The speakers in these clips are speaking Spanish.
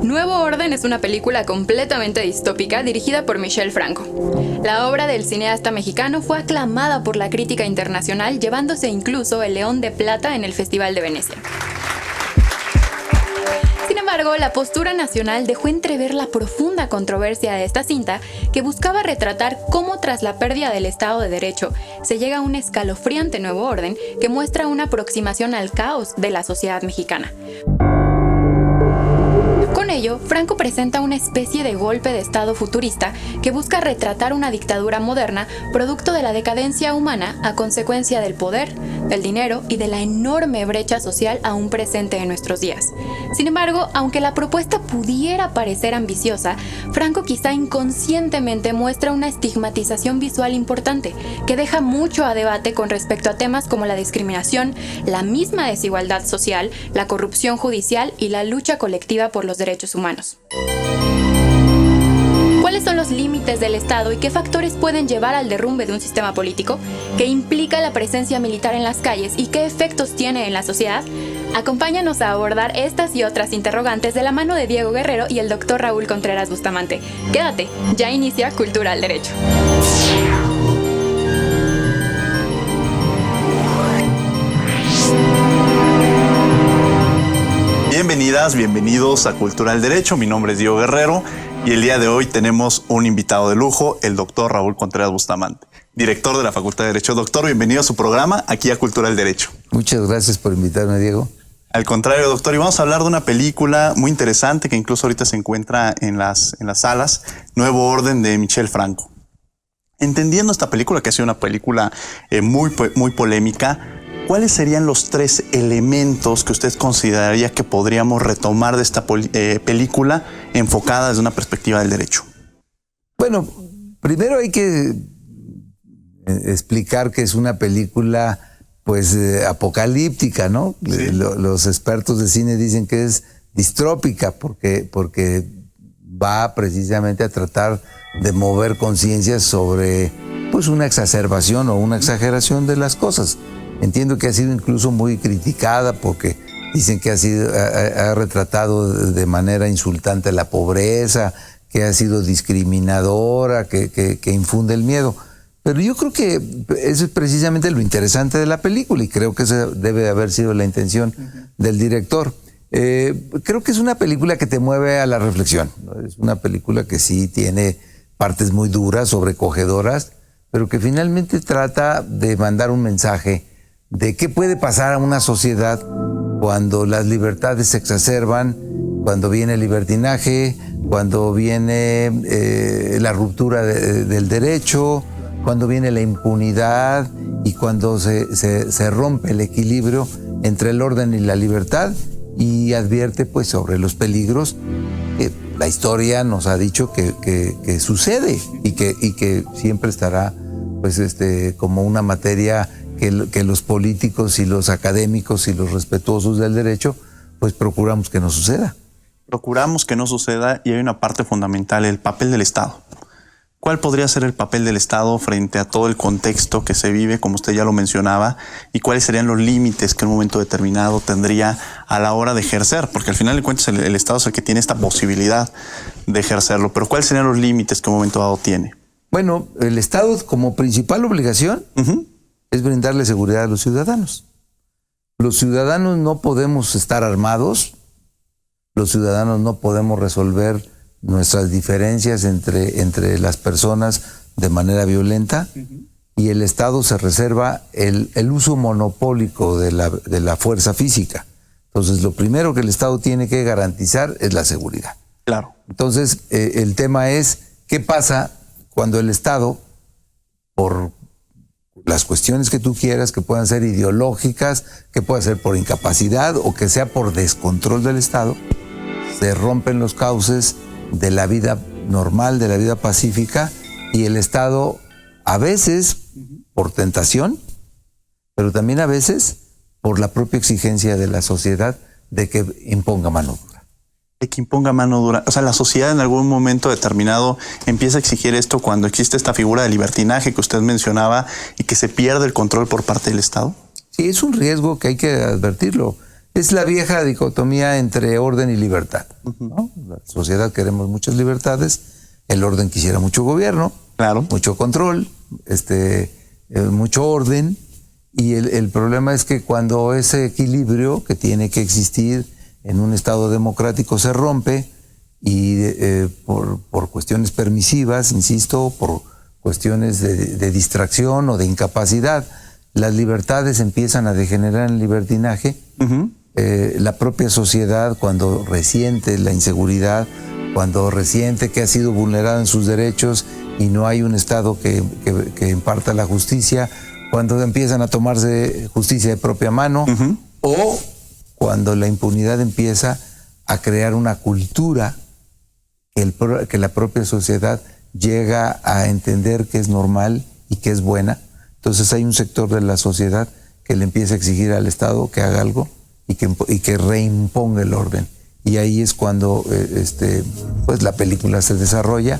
Nuevo Orden es una película completamente distópica dirigida por Michel Franco. La obra del cineasta mexicano fue aclamada por la crítica internacional, llevándose incluso el León de Plata en el Festival de Venecia. Sin embargo, la postura nacional dejó entrever la profunda controversia de esta cinta, que buscaba retratar cómo tras la pérdida del Estado de Derecho se llega a un escalofriante nuevo orden que muestra una aproximación al caos de la sociedad mexicana. Con ello, Franco presenta una especie de golpe de estado futurista que busca retratar una dictadura moderna producto de la decadencia humana a consecuencia del poder, del dinero y de la enorme brecha social aún presente en nuestros días. Sin embargo, aunque la propuesta pudiera parecer ambiciosa, Franco quizá inconscientemente muestra una estigmatización visual importante que deja mucho a debate con respecto a temas como la discriminación, la misma desigualdad social, la corrupción judicial y la lucha colectiva por los derechos humanos. ¿Cuáles son los límites del Estado y qué factores pueden llevar al derrumbe de un sistema político? ¿Qué implica la presencia militar en las calles y qué efectos tiene en la sociedad? Acompáñanos a abordar estas y otras interrogantes de la mano de Diego Guerrero y el Dr. Raúl Contreras Bustamante. Quédate, ya inicia Cultura al Derecho. Bienvenidas, bienvenidos a Cultura al Derecho. Mi nombre es Diego Guerrero y el día de hoy tenemos un invitado de lujo, el doctor Raúl Contreras Bustamante, director de la Facultad de Derecho. Doctor, bienvenido a su programa, aquí a Cultura al Derecho. Muchas gracias por invitarme, Diego. Al contrario, doctor, y vamos a hablar de una película muy interesante que incluso ahorita se encuentra en las salas, Nuevo Orden, de Michel Franco. Entendiendo esta película, que ha sido una película muy polémica, ¿cuáles serían los 3 elementos que usted consideraría que podríamos retomar de esta película enfocada desde una perspectiva del derecho? Bueno, primero hay que explicar que es una película pues apocalíptica, ¿no? Sí. Los expertos de cine dicen que es distrópica porque va precisamente a tratar de mover conciencias sobre pues una exacerbación o una exageración de las cosas. Entiendo que ha sido incluso muy criticada porque dicen que ha retratado de manera insultante la pobreza, que ha sido discriminadora, que infunde el miedo. Pero yo creo que eso es precisamente lo interesante de la película y creo que esa debe haber sido la intención del director. Creo que es una película que te mueve a la reflexión, ¿no? Es una película que sí tiene partes muy duras, sobrecogedoras, pero que finalmente trata de mandar un mensaje de qué puede pasar a una sociedad cuando las libertades se exacerban, cuando viene el libertinaje, cuando viene la ruptura del derecho, cuando viene la impunidad y cuando se rompe el equilibrio entre el orden y la libertad, y advierte pues sobre los peligros que la historia nos ha dicho que sucede y que siempre estará pues como una materia que los políticos y los académicos y los respetuosos del derecho pues procuramos que no suceda. Procuramos que no suceda, y hay una parte fundamental, el papel del Estado. ¿Cuál podría ser el papel del Estado frente a todo el contexto que se vive, como usted ya lo mencionaba, y cuáles serían los límites que en un momento determinado tendría a la hora de ejercer? Porque al final de cuentas el Estado es el que tiene esta posibilidad de ejercerlo, pero ¿cuáles serían los límites que en un momento dado tiene? Bueno, el Estado como principal obligación es brindarle seguridad a los ciudadanos. Los ciudadanos no podemos estar armados, los ciudadanos no podemos resolver nuestras diferencias entre las personas de manera violenta, y el Estado se reserva el uso monopólico de la fuerza física. Entonces, lo primero que el Estado tiene que garantizar es la seguridad. Claro. Entonces, el tema es, ¿qué pasa cuando el Estado, por las cuestiones que tú quieras, que puedan ser ideológicas, que pueda ser por incapacidad o que sea por descontrol del Estado, se rompen los cauces de la vida normal, de la vida pacífica, y el Estado a veces por tentación, pero también a veces por la propia exigencia de la sociedad de que imponga mano dura. De que imponga mano dura. O sea, la sociedad en algún momento determinado empieza a exigir esto cuando existe esta figura de libertinaje que usted mencionaba y que se pierde el control por parte del Estado. Sí, es un riesgo que hay que advertirlo. Es la vieja dicotomía entre orden y libertad, ¿no? La sociedad queremos muchas libertades, el orden quisiera mucho gobierno, claro, mucho control, mucho orden, y el problema es que cuando ese equilibrio que tiene que existir en un Estado democrático se rompe y por cuestiones permisivas, insisto, por cuestiones de distracción o de incapacidad, las libertades empiezan a degenerar en libertinaje. La propia sociedad, cuando resiente la inseguridad, cuando resiente que ha sido vulnerada en sus derechos y no hay un Estado que imparta la justicia, cuando empiezan a tomarse justicia de propia mano, o cuando la impunidad empieza a crear una cultura que la propia sociedad llega a entender que es normal y que es buena. Entonces hay un sector de la sociedad que le empieza a exigir al Estado que haga algo y que reimponga el orden. Y ahí es cuando pues la película se desarrolla.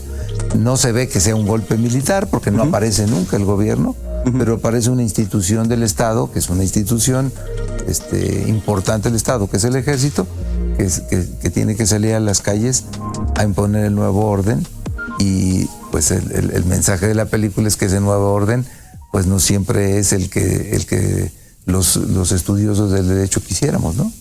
No se ve que sea un golpe militar porque no aparece nunca el gobierno, pero aparece una institución del Estado, que es una institución importante del Estado, que es el Ejército, que tiene que salir a las calles a imponer el nuevo orden. Y pues el mensaje de la película es que ese nuevo orden pues no siempre es el que los estudiosos del derecho quisiéramos, ¿no?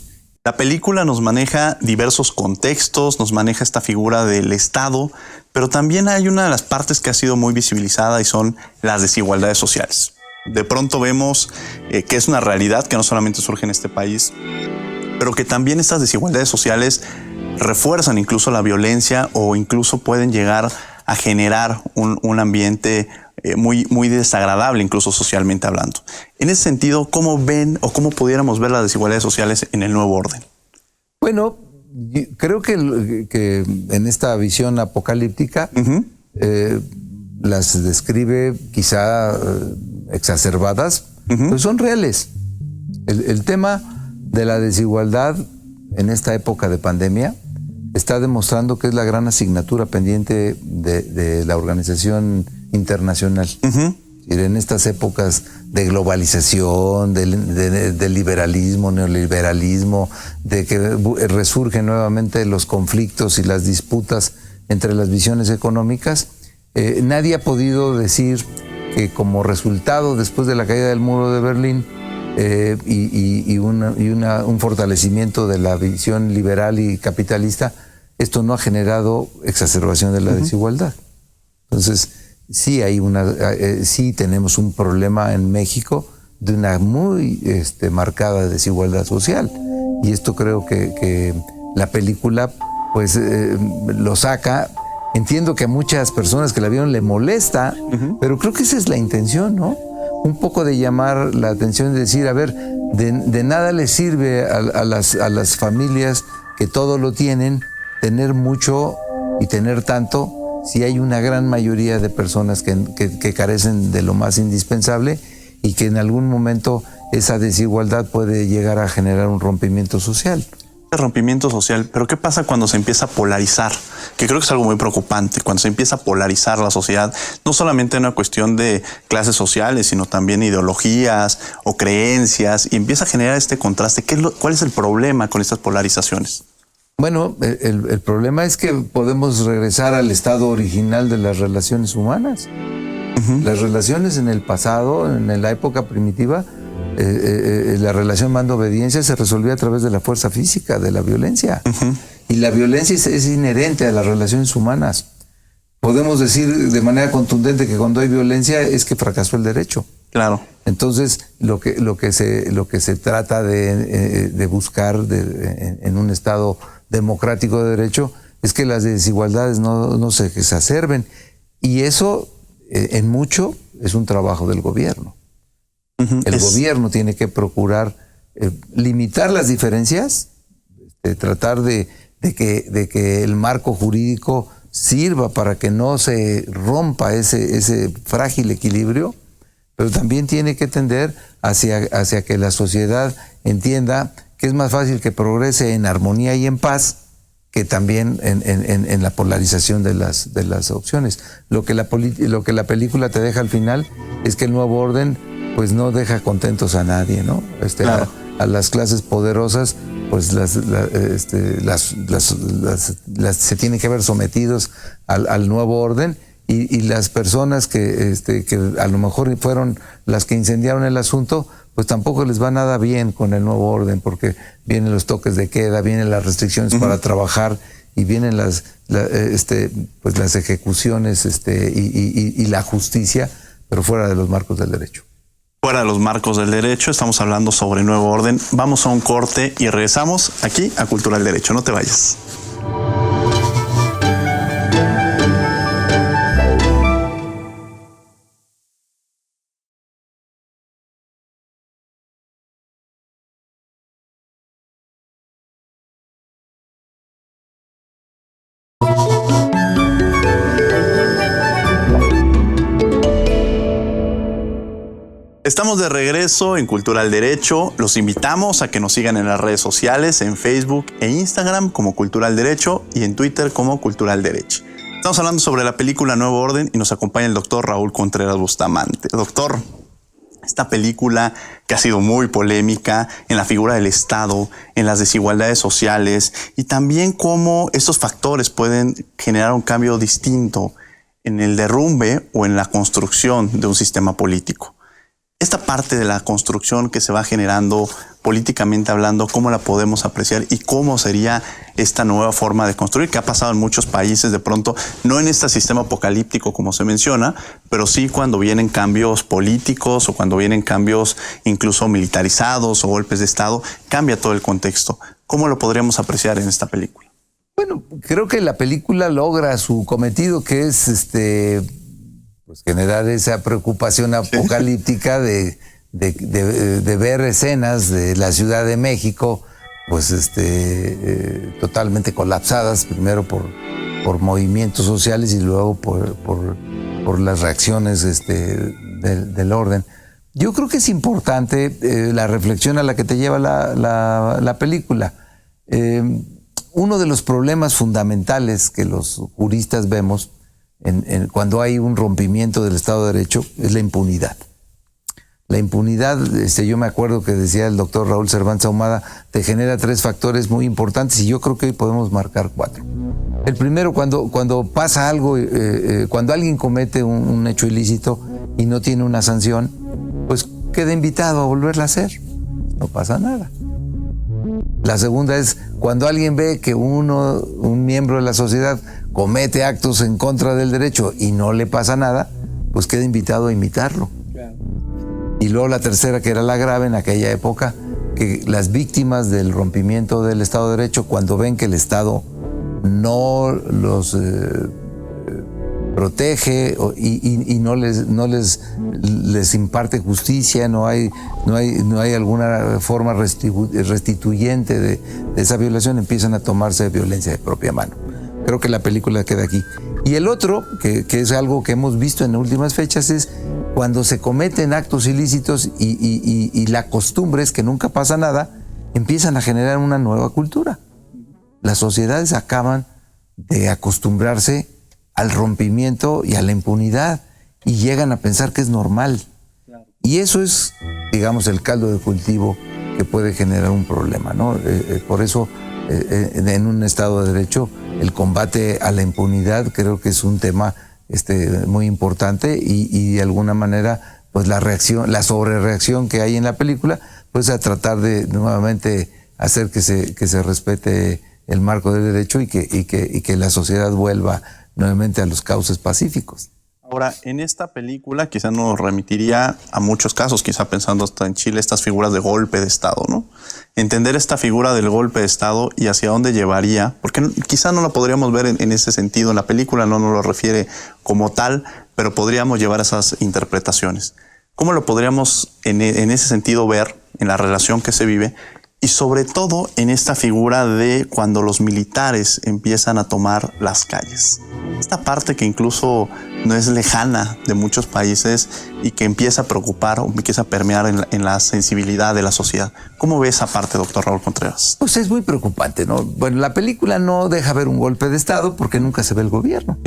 La película nos maneja diversos contextos, nos maneja esta figura del Estado, pero también hay una de las partes que ha sido muy visibilizada y son las desigualdades sociales. De pronto vemos que es una realidad que no solamente surge en este país, pero que también estas desigualdades sociales refuerzan incluso la violencia o incluso pueden llegar a generar un ambiente muy desagradable, incluso socialmente hablando. En ese sentido, ¿cómo ven o cómo pudiéramos ver las desigualdades sociales en el nuevo orden? Bueno, creo que en esta visión apocalíptica las describe quizá exacerbadas, pero son reales. El tema de la desigualdad en esta época de pandemia está demostrando que es la gran asignatura pendiente de la organización internacional. En estas épocas de globalización, de liberalismo, neoliberalismo, de que resurgen nuevamente los conflictos y las disputas entre las visiones económicas, nadie ha podido decir que como resultado, después de la caída del muro de Berlín y un fortalecimiento de la visión liberal y capitalista, esto no ha generado exacerbación de la desigualdad. Entonces, sí tenemos un problema en México de una muy marcada desigualdad social. Y esto creo que la película pues lo saca. Entiendo que a muchas personas que la vieron le molesta, pero creo que esa es la intención, ¿no? Un poco de llamar la atención y decir, a ver, de nada les sirve a las familias que todo lo tienen, tener mucho y tener tanto, si hay una gran mayoría de personas que carecen de lo más indispensable y que en algún momento esa desigualdad puede llegar a generar un rompimiento social. Rompimiento social, pero ¿qué pasa cuando se empieza a polarizar? Que creo que es algo muy preocupante, cuando se empieza a polarizar la sociedad, no solamente en una cuestión de clases sociales, sino también ideologías o creencias, y empieza a generar este contraste. ¿Cuál es el problema con estas polarizaciones? Bueno, el problema es que podemos regresar al estado original de las relaciones humanas. Las relaciones en el pasado, en la época primitiva, la relación mando-obediencia se resolvía a través de la fuerza física, de la violencia. Y la violencia es inherente a las relaciones humanas. Podemos decir de manera contundente que cuando hay violencia es que fracasó el derecho. Claro. Entonces, lo que se trata de buscar en un Estado democrático de derecho es que las desigualdades no se exacerben. Y eso, en mucho, es un trabajo del gobierno. El gobierno tiene que procurar limitar las diferencias, tratar de que el marco jurídico sirva para que no se rompa ese frágil equilibrio, pero también tiene que tender hacia que la sociedad entienda que es más fácil que progrese en armonía y en paz que también en la polarización de las opciones. Lo que la película te deja al final es que el nuevo orden pues no deja contentos a nadie, ¿no? Claro. A las clases poderosas pues se tienen que ver sometidos al nuevo orden, y las personas que a lo mejor fueron las que incendiaron el asunto, pues tampoco les va nada bien con el nuevo orden, porque vienen los toques de queda, vienen las restricciones para trabajar, y vienen las ejecuciones y la justicia, pero fuera de los marcos del derecho. Fuera de los marcos del derecho, estamos hablando sobre nuevo orden. Vamos a un corte y regresamos aquí a Cultura del Derecho. No te vayas. Estamos de regreso en Cultura del Derecho. Los invitamos a que nos sigan en las redes sociales, en Facebook e Instagram como Cultura del Derecho y en Twitter como Cultura del Derecho. Estamos hablando sobre la película Nuevo Orden y nos acompaña el doctor Raúl Contreras Bustamante. Doctor, esta película que ha sido muy polémica en la figura del Estado, en las desigualdades sociales y también cómo estos factores pueden generar un cambio distinto en el derrumbe o en la construcción de un sistema político. Esta parte de la construcción que se va generando políticamente hablando, ¿cómo la podemos apreciar y cómo sería esta nueva forma de construir que ha pasado en muchos países de pronto, no en este sistema apocalíptico como se menciona, pero sí cuando vienen cambios políticos o cuando vienen cambios incluso militarizados o golpes de Estado, cambia todo el contexto? ¿Cómo lo podríamos apreciar en esta película? Bueno, creo que la película logra su cometido, que es pues generar esa preocupación apocalíptica de ver escenas de la Ciudad de México pues totalmente colapsadas, primero por movimientos sociales y luego por las reacciones del orden. Yo creo que es importante la reflexión a la que te lleva la película. Uno de los problemas fundamentales que los juristas vemos cuando hay un rompimiento del Estado de Derecho es la impunidad. La impunidad, yo me acuerdo que decía el doctor Raúl Cervantes Ahumada, te genera 3 factores muy importantes y yo creo que hoy podemos marcar 4. El primero, cuando pasa algo, cuando alguien comete un hecho ilícito y no tiene una sanción, pues queda invitado a volverla a hacer. No pasa nada. La segunda es cuando alguien ve que un miembro de la sociedad comete actos en contra del derecho y no le pasa nada, pues queda invitado a imitarlo. Claro. Y luego la tercera, que era la grave en aquella época, que las víctimas del rompimiento del Estado de Derecho, cuando ven que el Estado no los protege y no les imparte justicia, no hay alguna forma restituyente de esa violación, empiezan a tomarse violencia de propia mano. Creo que la película queda aquí. Y el otro, que es algo que hemos visto en últimas fechas, es cuando se cometen actos ilícitos y la costumbre es que nunca pasa nada, empiezan a generar una nueva cultura. Las sociedades acaban de acostumbrarse al rompimiento y a la impunidad y llegan a pensar que es normal. Y eso es, digamos, el caldo de cultivo que puede generar un problema, ¿no? Por eso, en un Estado de Derecho, el combate a la impunidad creo que es un tema muy importante y de alguna manera, pues la sobrereacción que hay en la película, pues a tratar de nuevamente hacer que se respete el marco del derecho y que la sociedad vuelva nuevamente a los cauces pacíficos. Ahora, en esta película quizá nos remitiría a muchos casos, quizá pensando hasta en Chile, estas figuras de golpe de Estado, ¿no? Entender esta figura del golpe de Estado y hacia dónde llevaría, porque quizá no la podríamos ver en ese sentido, en la película no nos lo refiere como tal, pero podríamos llevar esas interpretaciones. ¿Cómo lo podríamos en ese sentido ver en la relación que se vive? Y sobre todo en esta figura de cuando los militares empiezan a tomar las calles. Esta parte que incluso no es lejana de muchos países y que empieza a preocupar o empieza a permear en la sensibilidad de la sociedad. ¿Cómo ve esa parte, doctor Raúl Contreras? Pues es muy preocupante, ¿no? Bueno, la película no deja ver un golpe de Estado porque nunca se ve el gobierno.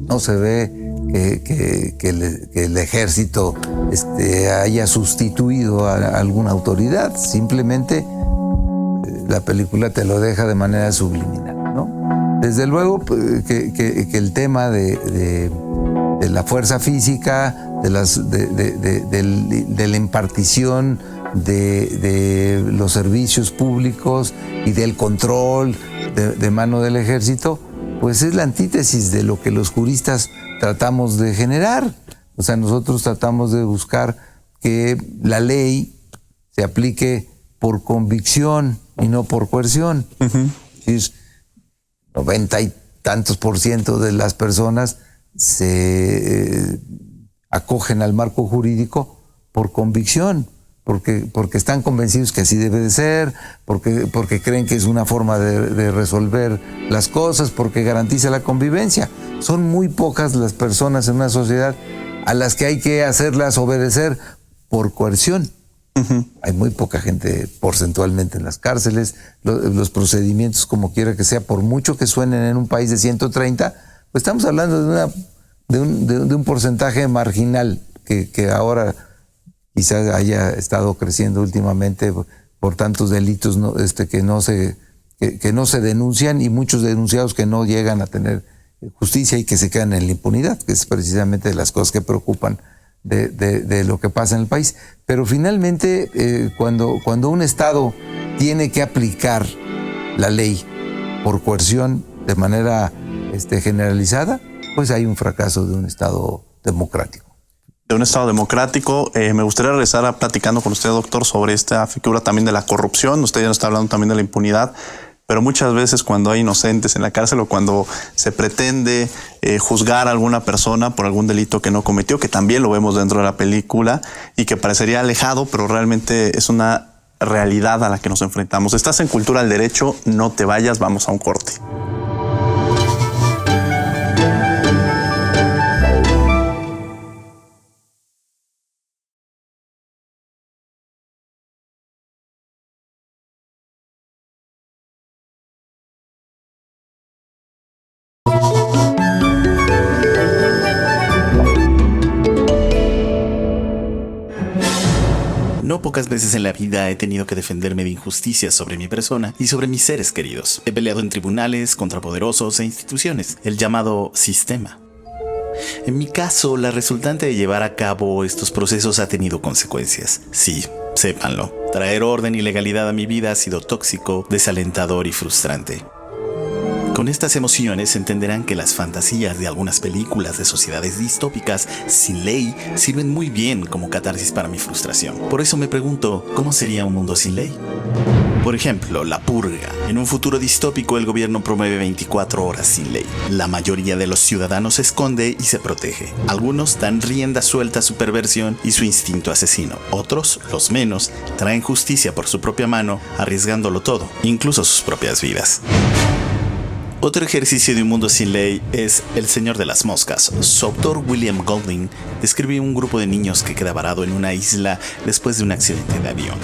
No se ve que el ejército haya sustituido a alguna autoridad. Simplemente la película te lo deja de manera subliminal, ¿no? Desde luego que el tema de la fuerza física, de la impartición de los servicios públicos y del control de mano del ejército, pues es la antítesis de lo que los juristas tratamos de generar. O sea, nosotros tratamos de buscar que la ley se aplique por convicción y no por coerción. Es 90 y tantos % de las personas se acogen al marco jurídico por convicción, porque están convencidos que así debe de ser, porque creen que es una forma de resolver las cosas, porque garantiza la convivencia. Son muy pocas las personas en una sociedad a las que hay que hacerlas obedecer por coerción. Hay muy poca gente porcentualmente en las cárceles. Los procedimientos, como quiera que sea, por mucho que suenen en un país de 130, pues estamos hablando de un porcentaje marginal que ahora quizás haya estado creciendo últimamente por tantos delitos que no se denuncian, y muchos denunciados que no llegan a tener justicia y que se quedan en la impunidad, que es precisamente de las cosas que preocupan de lo que pasa en el país. Pero finalmente, cuando un Estado tiene que aplicar la ley por coerción de manera generalizada, pues hay un fracaso de un Estado democrático. De un Estado democrático. Me gustaría regresar platicando con usted, doctor, sobre esta figura también de la corrupción. Usted ya nos está hablando también de la impunidad, pero muchas veces cuando hay inocentes en la cárcel o cuando se pretende juzgar a alguna persona por algún delito que no cometió, que también lo vemos dentro de la película y que parecería alejado, pero realmente es una realidad a la que nos enfrentamos. Estás en Cultura del Derecho, no te vayas, vamos a un corte. No pocas veces en la vida he tenido que defenderme de injusticias sobre mi persona y sobre mis seres queridos. He peleado en tribunales contra poderosos e instituciones, el llamado sistema. En mi caso, la resultante de llevar a cabo estos procesos ha tenido consecuencias. Sí, sépanlo. Traer orden y legalidad a mi vida ha sido tóxico, desalentador y frustrante. Con estas emociones entenderán que las fantasías de algunas películas de sociedades distópicas sin ley sirven muy bien como catarsis para mi frustración. Por eso me pregunto, ¿cómo sería un mundo sin ley? Por ejemplo, la purga. En un futuro distópico, el gobierno promueve 24 horas sin ley. La mayoría de los ciudadanos se esconde y se protege. Algunos dan rienda suelta a su perversión y su instinto asesino. Otros, los menos, traen justicia por su propia mano, arriesgándolo todo, incluso sus propias vidas. Otro ejercicio de un mundo sin ley es El Señor de las Moscas. Su autor, William Golding, describe un grupo de niños que queda varado en una isla después de un accidente de avión.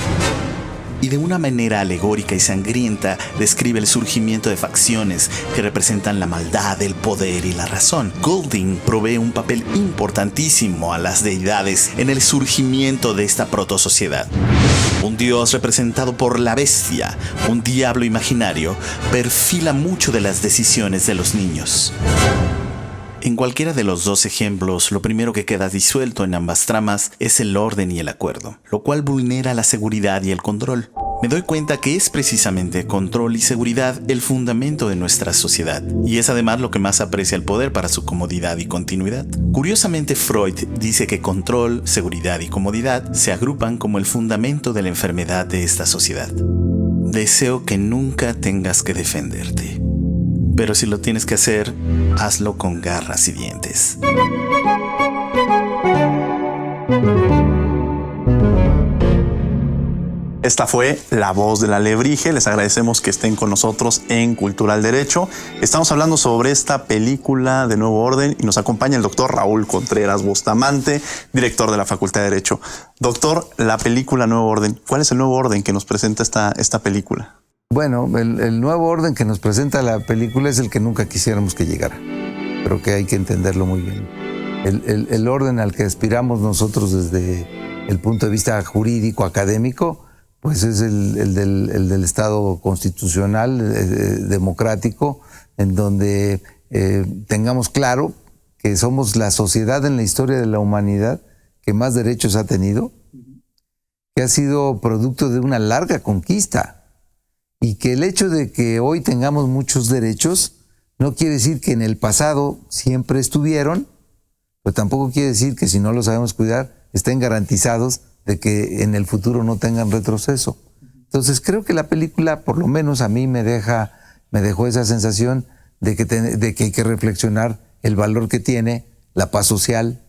Y de una manera alegórica y sangrienta describe el surgimiento de facciones que representan la maldad, el poder y la razón. Golding provee un papel importantísimo a las deidades en el surgimiento de esta protosociedad. Un dios representado por la bestia, un diablo imaginario, perfila mucho de las decisiones de los niños. En cualquiera de los dos ejemplos, lo primero que queda disuelto en ambas tramas es el orden y el acuerdo, lo cual vulnera la seguridad y el control. Me doy cuenta que es precisamente control y seguridad el fundamento de nuestra sociedad, y es además lo que más aprecia el poder para su comodidad y continuidad. Curiosamente, Freud dice que control, seguridad y comodidad se agrupan como el fundamento de la enfermedad de esta sociedad. Deseo que nunca tengas que defenderte. Pero si lo tienes que hacer, hazlo con garras y dientes. Esta fue La Voz del Alebrije. Les agradecemos que estén con nosotros en Cultura al Derecho. Estamos hablando sobre esta película de Nuevo Orden y nos acompaña el doctor Raúl Contreras Bustamante, director de la Facultad de Derecho. Doctor, la película Nuevo Orden, ¿cuál es el nuevo orden que nos presenta esta película? Bueno, el nuevo orden que nos presenta la película es el que nunca quisiéramos que llegara. Creo que hay que entenderlo muy bien. El orden al que aspiramos nosotros desde el punto de vista jurídico, académico, pues es el del Estado constitucional, democrático, en donde tengamos claro que somos la sociedad en la historia de la humanidad que más derechos ha tenido, que ha sido producto de una larga conquista, y que el hecho de que hoy tengamos muchos derechos no quiere decir que en el pasado siempre estuvieron, pero tampoco quiere decir que si no los sabemos cuidar estén garantizados de que en el futuro no tengan retroceso. Entonces creo que la película, por lo menos a mí, me dejó esa sensación de que hay que reflexionar el valor que tiene la paz social,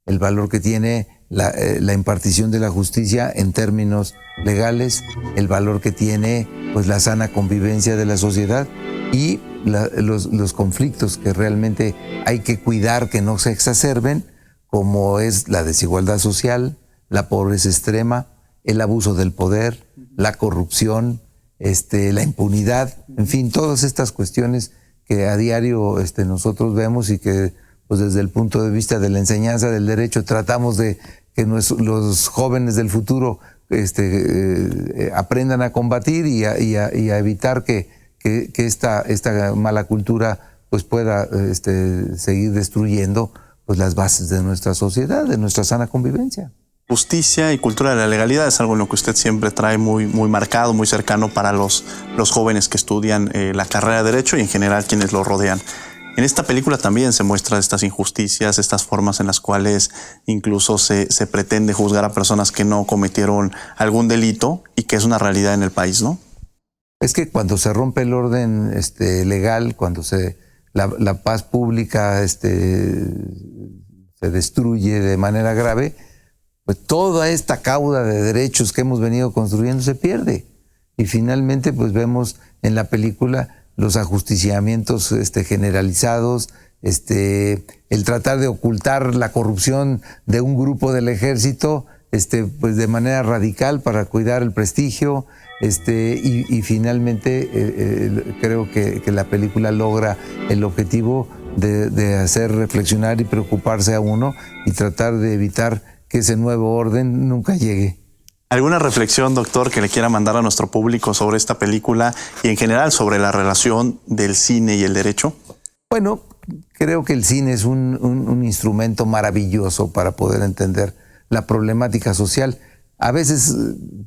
el valor que tiene la impartición de la justicia en términos legales, el valor que tiene pues la sana convivencia de la sociedad y los conflictos que realmente hay que cuidar que no se exacerben, como es la desigualdad social, la pobreza extrema, el abuso del poder, la corrupción, la impunidad, en fin, todas estas cuestiones que a diario nosotros vemos y que pues desde el punto de vista de la enseñanza del derecho tratamos de que los jóvenes del futuro aprendan a combatir y a evitar que esta mala cultura pues pueda seguir destruyendo pues las bases de nuestra sociedad, de nuestra sana convivencia. Justicia y cultura de la legalidad es algo en lo que usted siempre trae muy marcado, muy cercano para los jóvenes que estudian la carrera de Derecho y en general quienes lo rodean. En esta película también se muestran estas injusticias, estas formas en las cuales incluso se pretende juzgar a personas que no cometieron algún delito y que es una realidad en el país, ¿no? Es que cuando se rompe el orden legal, cuando la paz pública se destruye de manera grave, pues toda esta cauda de derechos que hemos venido construyendo se pierde. Y finalmente pues vemos en la película los ajusticiamientos generalizados, el tratar de ocultar la corrupción de un grupo del ejército pues de manera radical para cuidar el prestigio, y finalmente creo que la película logra el objetivo de hacer reflexionar y preocuparse a uno y tratar de evitar que ese nuevo orden nunca llegue. ¿Alguna reflexión, doctor, que le quiera mandar a nuestro público sobre esta película y en general sobre la relación del cine y el derecho? Bueno, creo que el cine es un instrumento maravilloso para poder entender la problemática social. A veces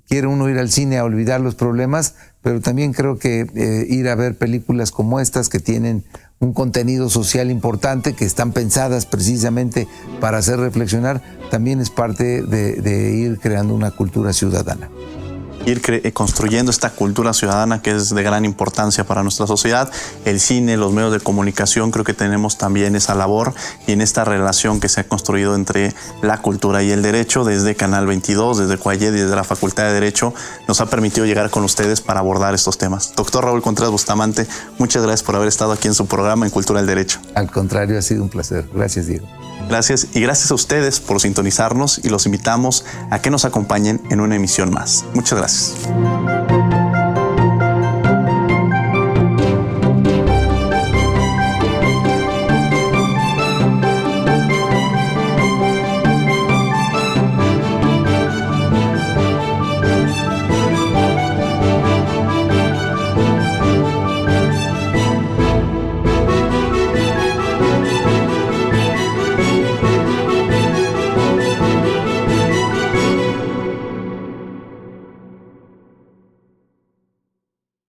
quiere uno ir al cine a olvidar los problemas, pero también creo que ir a ver películas como estas que tienen un contenido social importante, que están pensadas precisamente para hacer reflexionar, también es parte de ir creando una cultura ciudadana. Ir construyendo esta cultura ciudadana que es de gran importancia para nuestra sociedad. El cine, los medios de comunicación, creo que tenemos también esa labor y en esta relación que se ha construido entre la cultura y el derecho desde Canal 22, desde Cuayed y desde la Facultad de Derecho, nos ha permitido llegar con ustedes para abordar estos temas. Doctor Raúl Contreras Bustamante, muchas gracias por haber estado aquí en su programa en Cultura del Derecho. Al contrario, ha sido un placer. Gracias, Diego. Gracias y gracias a ustedes por sintonizarnos y los invitamos a que nos acompañen en una emisión más. Muchas gracias.